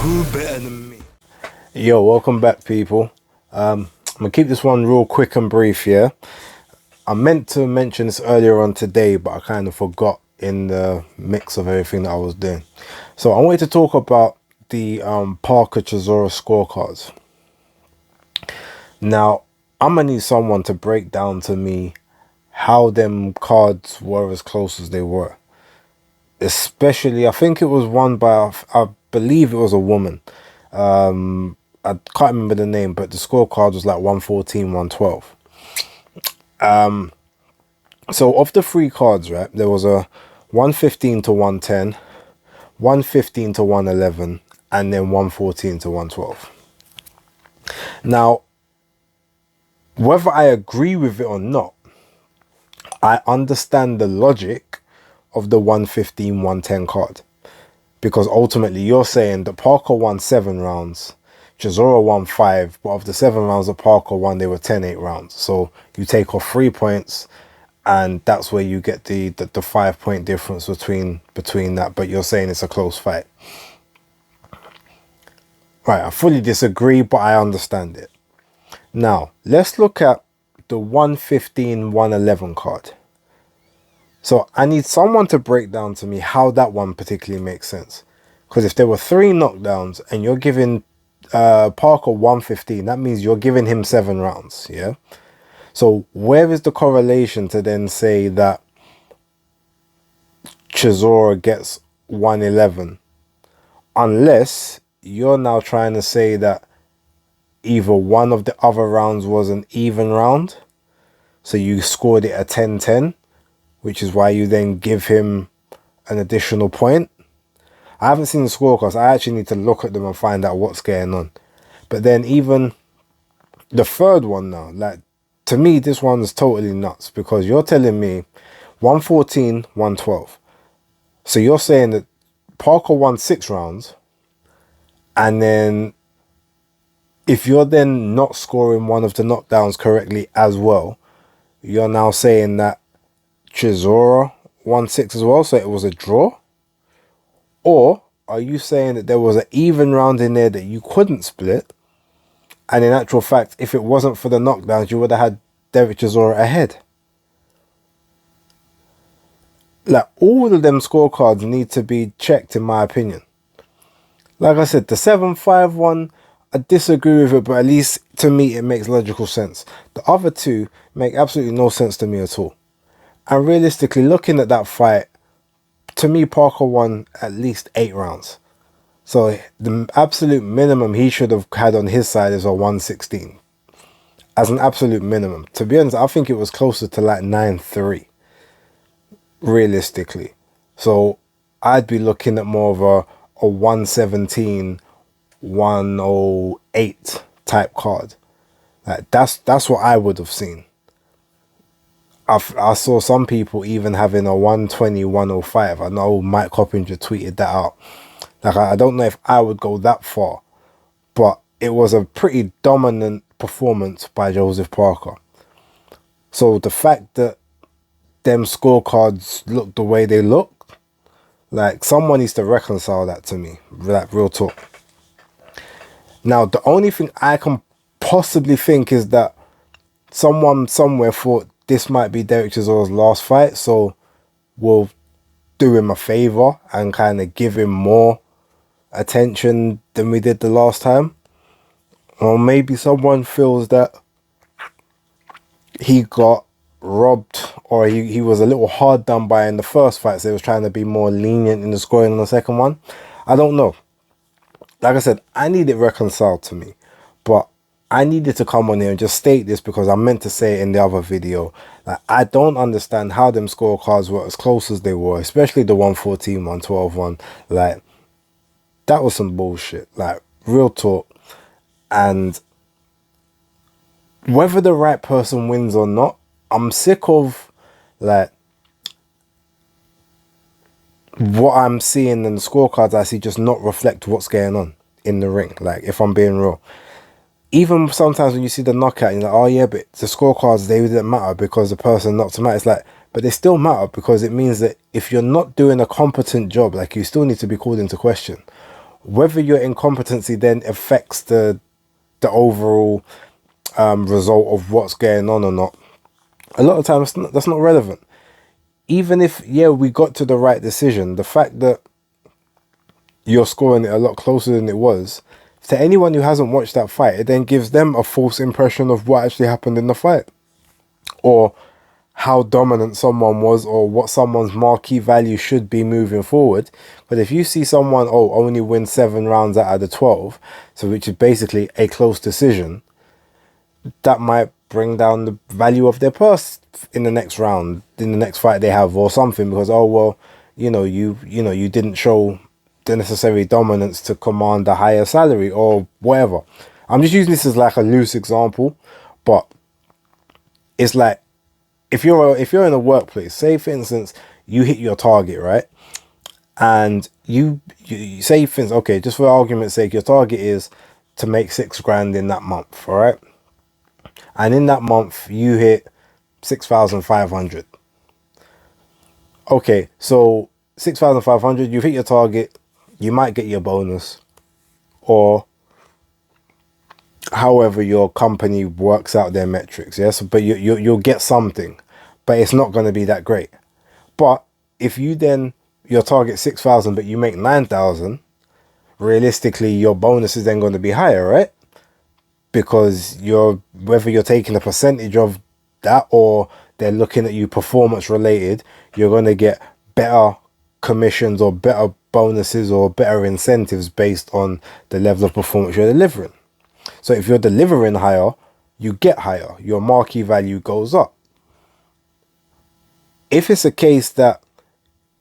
Who better than me? Yo, welcome back, people. I'm gonna keep this one real quick and brief. Yeah, I meant to mention this earlier on today, but I kind of forgot in the mix of everything that I was doing. So I wanted to talk about the Parker Chisora scorecards. Now, I'm gonna need someone to break down to me how them cards were as close as they were. Especially, I think it was won by, I believe it was a woman. I can't remember the name, but the scorecard was like 114, 112. So of the three cards, right, there was a 115 to 110, 115 to 111, and then 114 to 112. Now, whether I agree with it or not, I understand the logic of the 115, 110 card. Because ultimately you're saying that Parker won 7 rounds, Chisora won 5, but of the 7 rounds that Parker won, they were 10-8 rounds. So you take off 3 points, and that's where you get the 5-point difference between that, but you're saying it's a close fight. Right, I fully disagree, but I understand it. Now, let's look at the 115, 111 card. So I need someone to break down to me how that one particularly makes sense. Because if there were 3 knockdowns and you're giving Parker 115, that means you're giving him 7 rounds, yeah? So where is the correlation to then say that Chisora gets 111? Unless you're now trying to say that either one of the other rounds was an even round, so you scored it a 10-10, which is why you then give him an additional point. I haven't seen the scorecards. I actually need to look at them and find out what's going on. But then even the third one now, like, to me, this one is totally nuts, because you're telling me 114, 112. So you're saying that Parker won 6 rounds, and then if you're then not scoring one of the knockdowns correctly as well, you're now saying that Chisora won 6 as well, so it was a draw? Or are you saying that there was an even round in there that you couldn't split, and in actual fact, if it wasn't for the knockdowns, you would have had Derek Chisora ahead? Like, all of them scorecards need to be checked, in my opinion. Like I said, the 7-5 one, I disagree with it, but at least to me it makes logical sense. The other two make absolutely no sense to me at all. And realistically, looking at that fight, to me, Parker won at least 8 rounds. So the absolute minimum he should have had on his side is a 116. As an absolute minimum. To be honest, I think it was closer to like 9-3. Realistically. So I'd be looking at more of a 117, 108 type card. Like, that's what I would have seen. I saw some people even having a 120, 105. I know Mike Coppinger tweeted that out. Like, I don't know if I would go that far, but it was a pretty dominant performance by Joseph Parker. So the fact that them scorecards look the way they look, like, someone needs to reconcile that to me. Like, real talk. Now, the only thing I can possibly think is that someone somewhere thought this might be Derek Chisora's last fight, so we'll do him a favor and kind of give him more attention than we did the last time. Or maybe someone feels that he got robbed, or he was a little hard done by in the first fight, so he was trying to be more lenient in the scoring on the second one. I don't know. Like I said, I need it reconciled to me, but I needed to come on here and just state this because I meant to say it in the other video. Like, I don't understand how them scorecards were as close as they were, especially the 114, 112 one. Like, that was some bullshit. Like, real talk. And whether the right person wins or not, I'm sick of, like, what I'm seeing in the scorecards I see just not reflect what's going on in the ring. Like, if I'm being real. Even sometimes when you see the knockout, you're like, oh yeah, but the scorecards, they didn't matter because the person knocked him out. It's like, but they still matter because it means that if you're not doing a competent job, like, you still need to be called into question. whether your incompetency then affects the overall result of what's going on or not, a lot of times that's not relevant. Even if, yeah, we got to the right decision, the fact that you're scoring it a lot closer than it was, to anyone who hasn't watched that fight, it then gives them a false impression of what actually happened in the fight, or how dominant someone was, or what someone's marquee value should be moving forward. But if you see someone, only win 7 rounds out of the 12, so which is basically a close decision, that might bring down the value of their purse in the next round, in the next fight they have, or something, because you didn't show the necessary dominance to command a higher salary or whatever. I'm just using this as like a loose example, but it's like, if you're in a workplace, say for instance you hit your target, right, and you say, for instance, okay, just for argument's sake, your target is to make 6 grand in that month, all right, and in that month you hit 6,500. Okay, so 6,500, you've hit your target, you might get your bonus, or however your company works out their metrics, yes, but you'll get something, but it's not going to be that great. But if you then, your target 6,000 but you make 9,000, realistically your bonus is then going to be higher, right? Because whether you're taking a percentage of that or they're looking at you performance related, you're going to get better commissions or better bonuses or better incentives based on the level of performance you're delivering. So if you're delivering higher, you get higher, your marquee value goes up. If it's a case that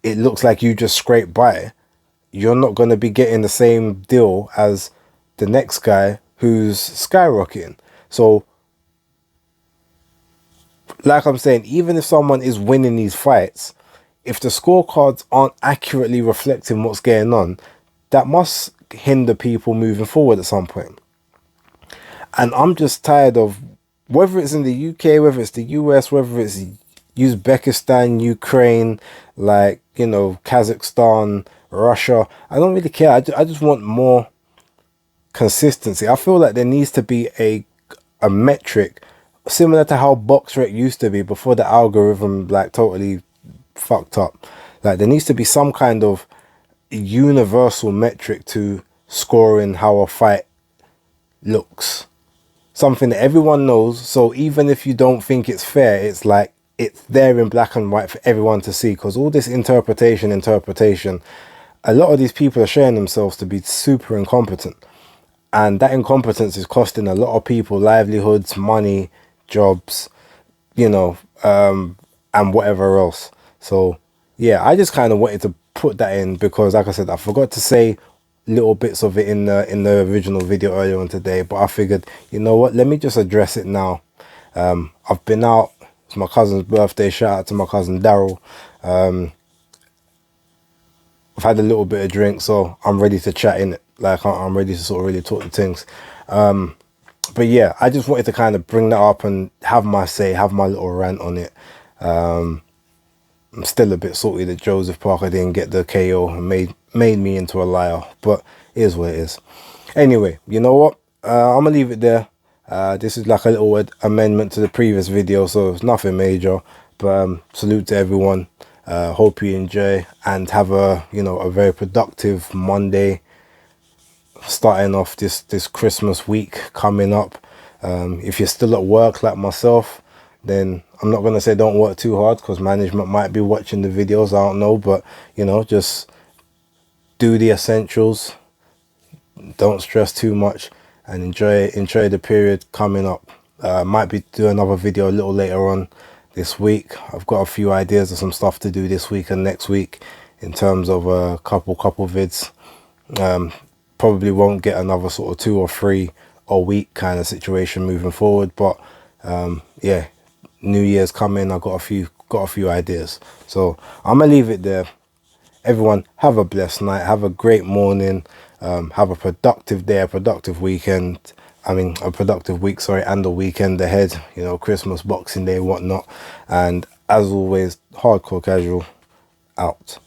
it looks like you just scrape by, you're not going to be getting the same deal as the next guy who's skyrocketing. So like I'm saying, even if someone is winning these fights, if the scorecards aren't accurately reflecting what's going on, that must hinder people moving forward at some point. And I'm just tired of, whether it's in the UK, whether it's the US, whether it's Uzbekistan, Ukraine, like, Kazakhstan, Russia, I don't really care. I just want more consistency. I feel like there needs to be a metric similar to how BoxRec used to be before the algorithm like totally fucked up. Like there needs to be some kind of universal metric to scoring how a fight looks. Something that everyone knows, so even if you don't think it's fair, it's like it's there in black and white for everyone to see. Because all this interpretation, a lot of these people are showing themselves to be super incompetent, and that incompetence is costing a lot of people livelihoods, money, jobs, and whatever else. So yeah, I just kind of wanted to put that in because, like I said, I forgot to say little bits of it in the original video earlier on today, but I figured, you know what, let me just address it now. I've been out, it's my cousin's birthday, shout out to my cousin Daryl. I've had a little bit of drink, so I'm ready to chat in it. Like I'm ready to sort of really talk the things. But yeah, I just wanted to kind of bring that up and have my say, have my little rant on it. I'm still a bit salty that Joseph Parker didn't get the KO and made me into a liar, but it is what it is. Anyway, you know what? I'm gonna leave it there. This is like a little amendment to the previous video, so it's nothing major. But salute to everyone. Hope you enjoy and have a very productive Monday. Starting off this Christmas week coming up. If you're still at work like myself, then I'm not going to say don't work too hard because management might be watching the videos, I don't know, but just do the essentials, don't stress too much, and enjoy the period coming up. Might be doing another video a little later on this week. I've got a few ideas of some stuff to do this week and next week in terms of a couple vids. Probably won't get another sort of 2 or 3 a week kind of situation moving forward, but yeah, New Year's coming. I've got a few ideas, so I'm gonna leave it there. Everyone have a blessed night, have a great morning, have a productive day, a productive weekend, a productive week, sorry, and the weekend ahead, Christmas, Boxing Day, whatnot. And as always, Hardcore Casual out.